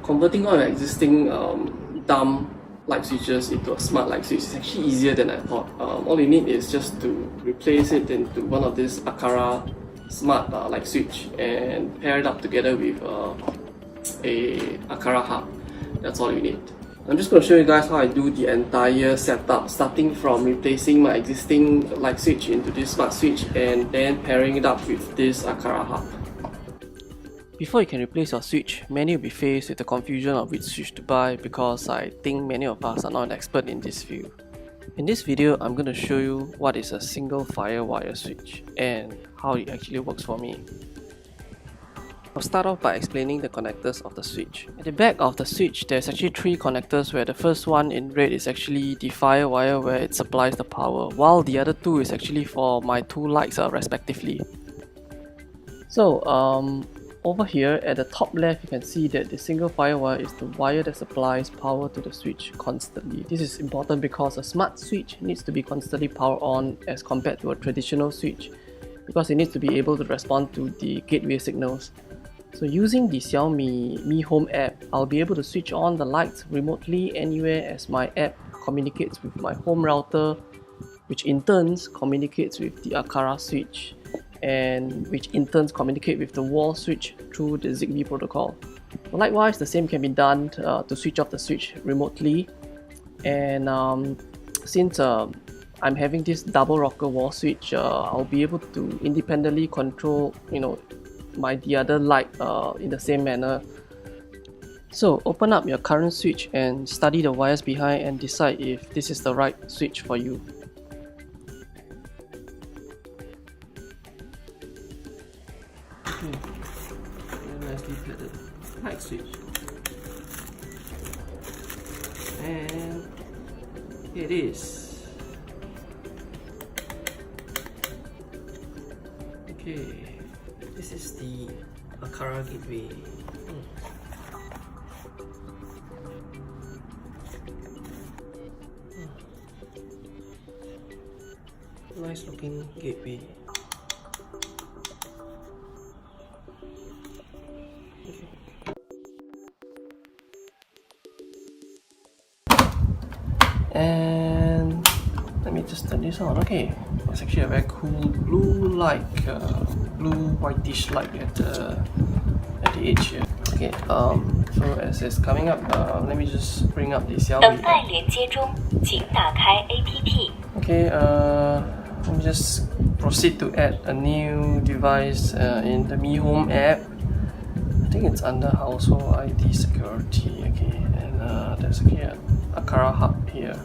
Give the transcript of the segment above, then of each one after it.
Converting all your existing dumb light switches into a smart light switch is actually easier than I thought. All you need is just to replace it into one of these Aqara smart light switch and pair it up together with a Aqara hub. That's all you need. I'm just going to show you guys how I do the entire setup, starting from replacing my existing light switch into this smart switch and then pairing it up with this Aqara hub. Before you can replace your switch, many will be faced with the confusion of which switch to buy because I think many of us are not an expert in this field. In this video, I'm going to show you what is a single firewire switch and how it actually works for me. I'll start off by explaining the connectors of the switch. At the back of the switch, there's actually 3 connectors where the first one in red is actually the firewire where it supplies the power, while the other 2 is actually for my 2 lights respectively. So, over here at the top left, you can see that the single firewire is the wire that supplies power to the switch constantly. This is important because a smart switch needs to be constantly powered on as compared to a traditional switch, because it needs to be able to respond to the gateway signals. So using the Xiaomi Mi Home app, I'll be able to switch on the lights remotely anywhere as my app communicates with my home router, which in turn communicates with the Aqara switch, and which in turn communicate with the wall switch through the Zigbee protocol. Likewise, the same can be done to switch off the switch remotely, and since I'm having this double rocker wall switch, I'll be able to independently control the other light in the same manner. So open up your current switch and study the wires behind and decide if this is the right switch for you. Nicely padded light switch, and here it is. Okay, this is the Aqara Gateway. Nice looking gateway. And let me just turn this on. Okay, it's actually a very cool blue light, blue whitish light at the edge here. Okay, so as it's coming up, let me just bring up the Xiaomi. Okay, let me just proceed to add a new device in the Mi Home app. I think it's under Household ID Security. Okay, and there's actually an Aqara hub here.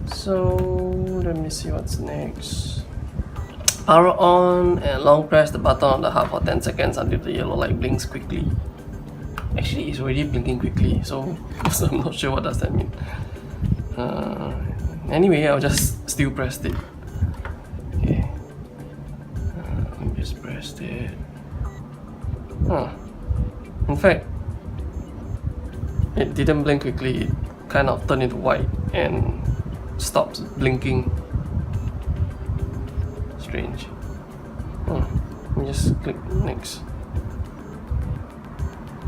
So let me see what's next. Power on and long press the button on the hub for 10 seconds until the yellow light blinks quickly. Actually, it's already blinking quickly, so I'm not sure what does that mean. Anyway, I'll just still press it. Okay. Let me just press it. In fact, it didn't blink quickly. It kind of turned into white and stops blinking. Strange. Let me just click next.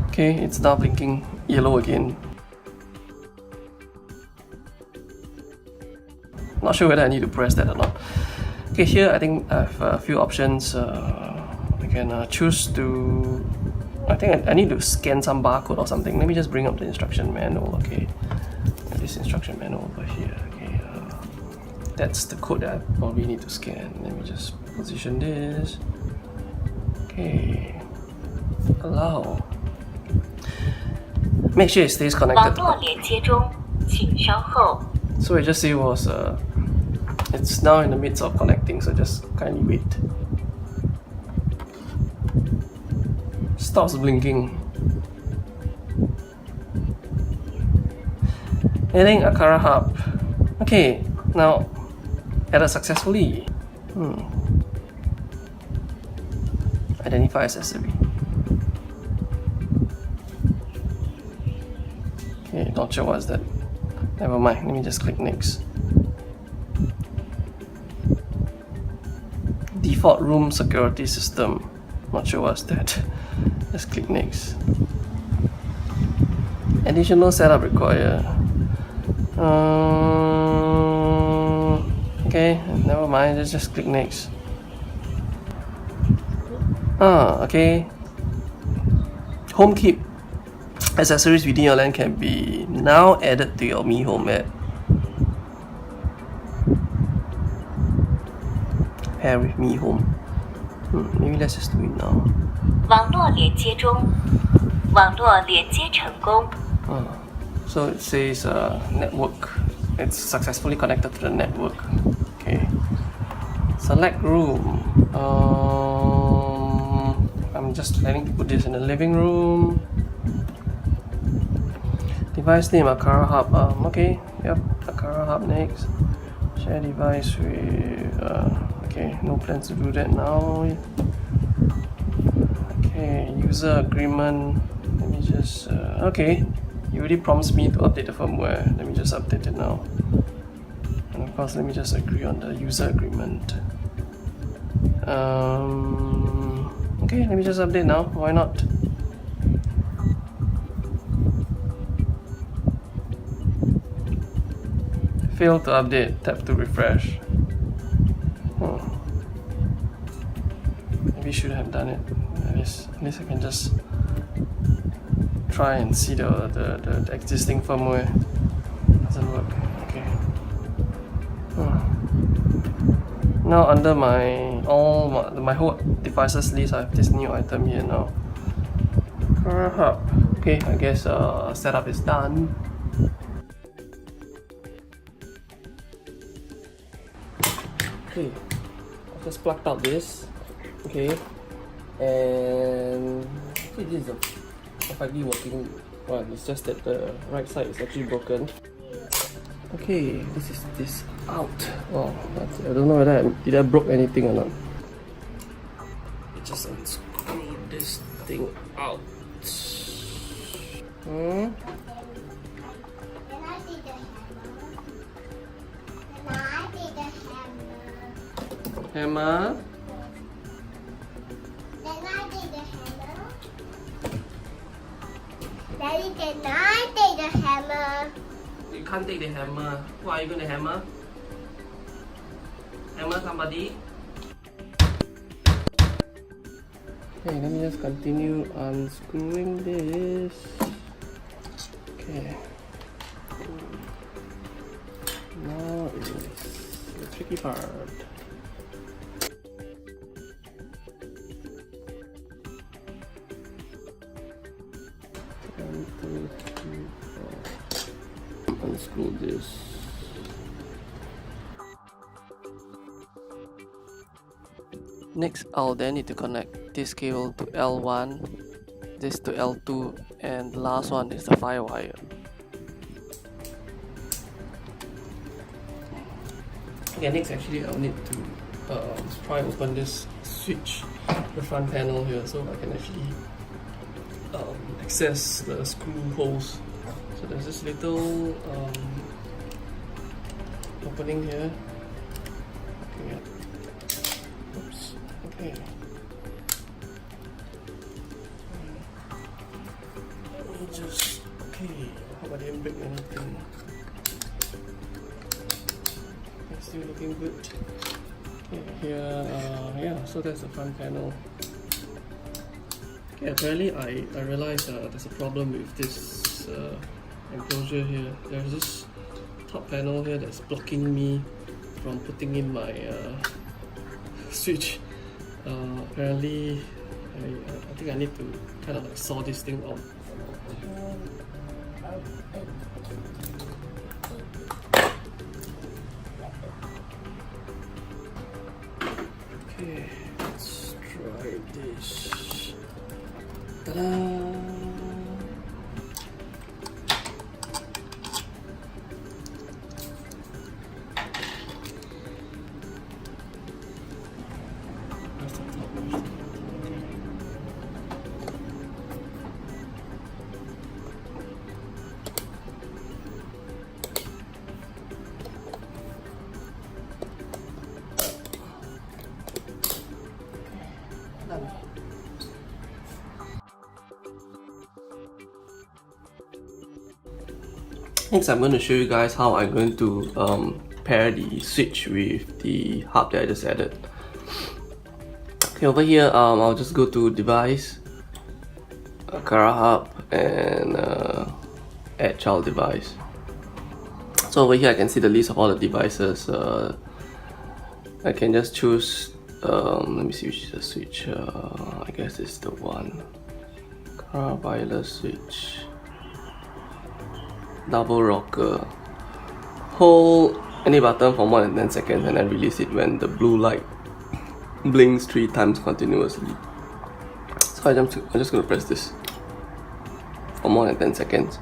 Okay, it's now blinking yellow again. Not sure whether I need to press that or not. Okay, here I think I have a few options. I can choose to... I think I need to scan some barcode or something. Let me just bring up the instruction manual. Okay, this instruction manual over here. Okay, that's the code that I probably need to scan. Let me just position this. Okay, allow. Make sure it stays connected. So it just say was it's now in the midst of connecting, so just kindly wait. Stops blinking. Adding Aqara hub. Okay, now added successfully. Identify accessory. Okay, not sure what's that. Never mind, let me just click next. Default room security system. Not sure what's that. Just click next. Additional setup required. Okay, never mind, let's just click next. Okay. HomeKit accessories within your LAN can be now added to your Mi Home app. Pair with Mi Home. Maybe let's just do it now. 网络连接中，网络连接成功。So it says network. It's successfully connected to the network. Okay. Select room. I'm just planning to put this in the living room. Device name Aqara Hub. Okay. Yep. Aqara Hub next. Share device with. Okay. No plans to do that now. Okay. User agreement. Let me just. Okay. You already promised me to update the firmware. Let me just update it now. And of course, let me just agree on the user agreement. Okay, let me just update now. Why not? Failed to update. Tap to refresh. Maybe should have done it. At least I can just try and see the existing firmware. Doesn't work. Okay. Now under my whole devices list, I have this new item here now. Aqara Hub. Okay, I guess setup is done. Okay, I've just plugged out this. Okay, and okay, this is a perfectly working one. It's just that the right side is actually broken. Okay, this is this out. Wow, I don't know whether did I broke anything or not. Just unscrew this thing out. Can I see the hammer? Hammer. Can I see the hammer? Daddy, can I take the hammer? You can't take the hammer. Who are you going to hammer? Hammer somebody? Okay, let me just continue unscrewing this. Okay. Now is the tricky part. 1, 2, 3, 4. Unscrew this. Next, I'll then need to connect this cable to L1, this to L2, and the last one is the firewire. Okay, next actually I'll need to try open this switch, the front panel here, so I can actually access the screw holes. So there's this little opening here. Okay. Oops. Okay. Let me just. Okay. I hope I didn't break anything. It's still looking good. Okay, here. Yeah. So that's the front panel. Okay. Apparently, I realized there's a problem with this enclosure here. There's this top panel here that's blocking me from putting in my switch. Apparently, I think I need to kind of like saw this thing out. Okay, let's try this. Ta-da! Next, I'm going to show you guys how I'm going to pair the switch with the hub that I just added. Okay, over here, I'll just go to Device, Aqara Hub, and Add Child Device. So over here, I can see the list of all the devices. I can just choose. Let me see which is the switch. I guess it's the one. Aqara wireless switch. Double rocker. Hold any button for more than 10 seconds and then release it when the blue light blinks 3 times continuously. So I'm just going to press this for more than 10 seconds.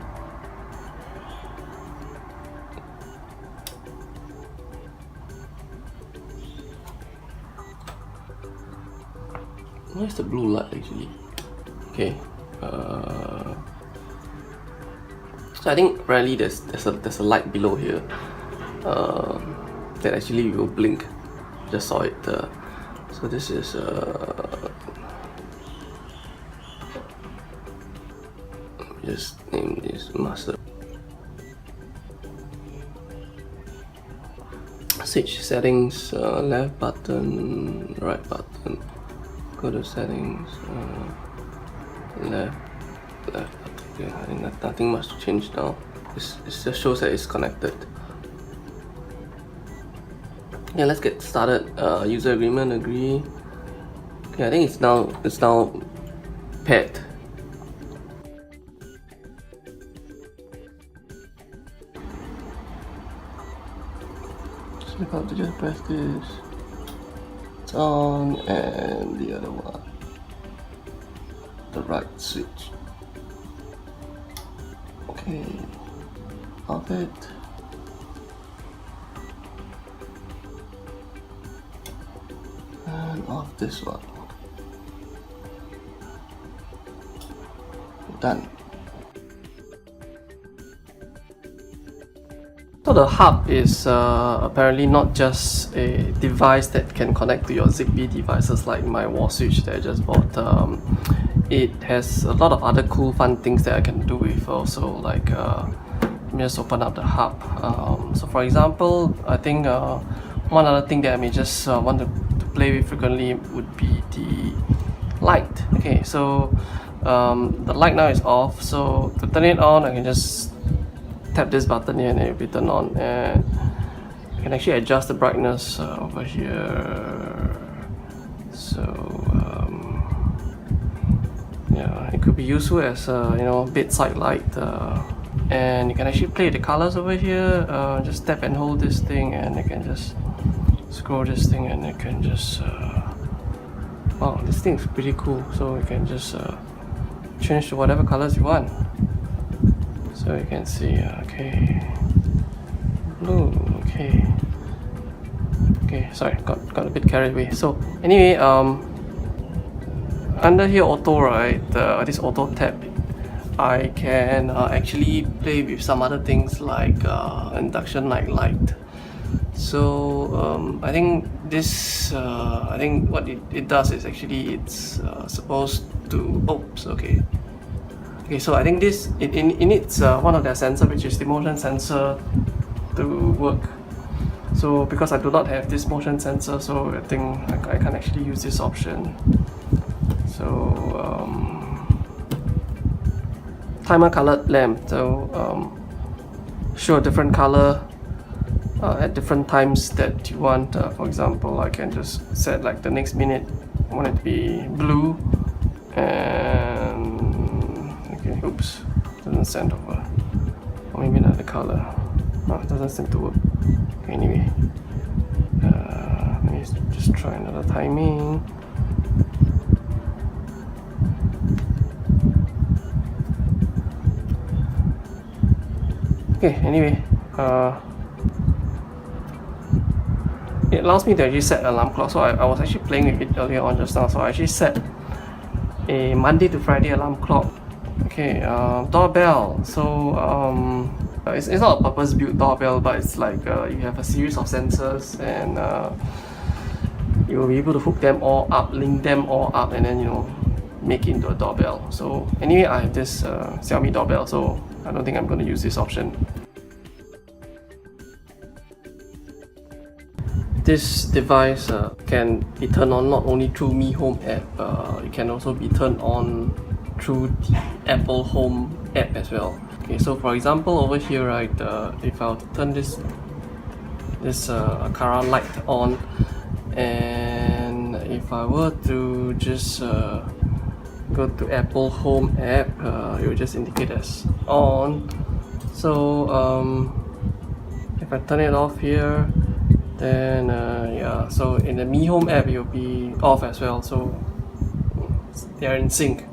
Where's the blue light actually? Okay. So I think apparently there's a light below here that actually will blink. Just saw it. So this is just name this master. Switch settings, left button, right button. Go to settings, left button. Okay, I think nothing much to change now. It just shows that it's connected. Yeah, let's get started. User agreement, agree. Okay, I think it's now paired. So if I have to just press this, it's on, and the other one, the right switch. Okay, off it. And off this one. Done. So the hub is apparently not just a device that can connect to your Zigbee devices like my wall switch that I just bought. It has a lot of other cool fun things that I can do with also, like let me just open up the hub. So for example, I think one other thing that I may just want to play with frequently would be the light. Okay, so the light now is off, so to turn it on I can just tap this button here and it will be turned on, and you can actually adjust the brightness over here. So yeah, it could be useful as bedside light, and you can actually play the colors over here. Just tap and hold this thing and you can just scroll this thing and you can just wow, this thing is pretty cool. So you can just change to whatever colors you want. So you can see, okay, blue, okay, sorry, got a bit carried away. So anyway, under here auto, right, this auto tab, I can actually play with some other things like induction light. So I think this, I think what it does is actually it's supposed to, oops, okay, so I think this, it needs one of their sensor, which is the motion sensor, to work. So because I do not have this motion sensor, so I think I can actually use this option. So timer colored lamp, so show a different color at different times that you want. For example, I can just set like the next minute I want it to be blue, and okay, oops, doesn't send over, or maybe another color. Oh, it doesn't seem to work. Okay, anyway, let me just try another timing. Okay, anyway, it allows me to actually set an alarm clock. So I was actually playing with it earlier on just now. So I actually set a Monday to Friday alarm clock. Okay, doorbell. So it's not a purpose-built doorbell, but it's like you have a series of sensors, and you will be able to hook them all up, link them all up, and then make it into a doorbell. So anyway, I have this Xiaomi doorbell, so I don't think I'm going to use this option. this device can be turned on not only through Mi Home app, it can also be turned on through the Apple Home app as well. Okay, so for example over here, right, if I were to turn this Aqara light on, and if I were to just go to Apple Home app, it will just indicate as on. So if I turn it off here, then yeah, so in the Mi Home app it will be off as well, so they are in sync.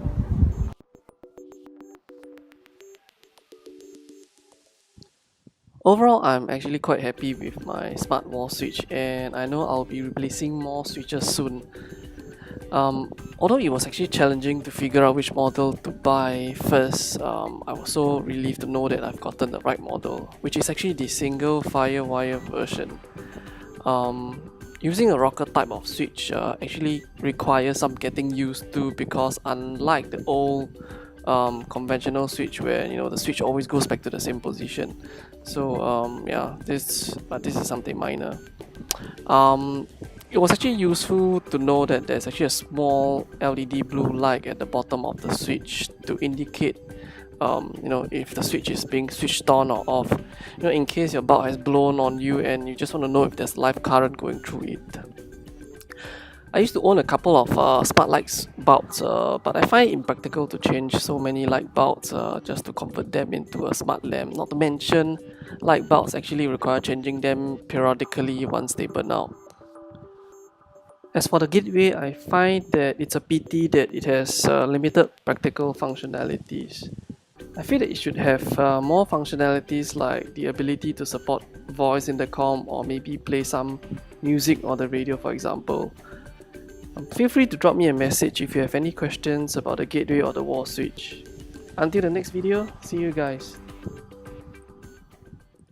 Overall, I'm actually quite happy with my smart wall switch, and I know I'll be replacing more switches soon. Although it was actually challenging to figure out which model to buy first, I was so relieved to know that I've gotten the right model, which is actually the single firewire version. Using a rocker type of switch actually requires some getting used to, because unlike the old conventional switch where the switch always goes back to the same position, so yeah, this is something minor. It was actually useful to know that there's actually a small LED blue light at the bottom of the switch to indicate if the switch is being switched on or off, in case your bulb has blown on you and you just want to know if there's live current going through it. I used to own a couple of smart lights bulbs, but I find it impractical to change so many light bulbs just to convert them into a smart lamp. Not to mention, light bulbs actually require changing them periodically once they burn out. As for the gateway, I find that it's a pity that it has limited practical functionalities. I feel that it should have more functionalities, like the ability to support voice intercom or maybe play some music on the radio, for example. Feel free to drop me a message if you have any questions about the gateway or the wall switch. Until the next video, see you guys.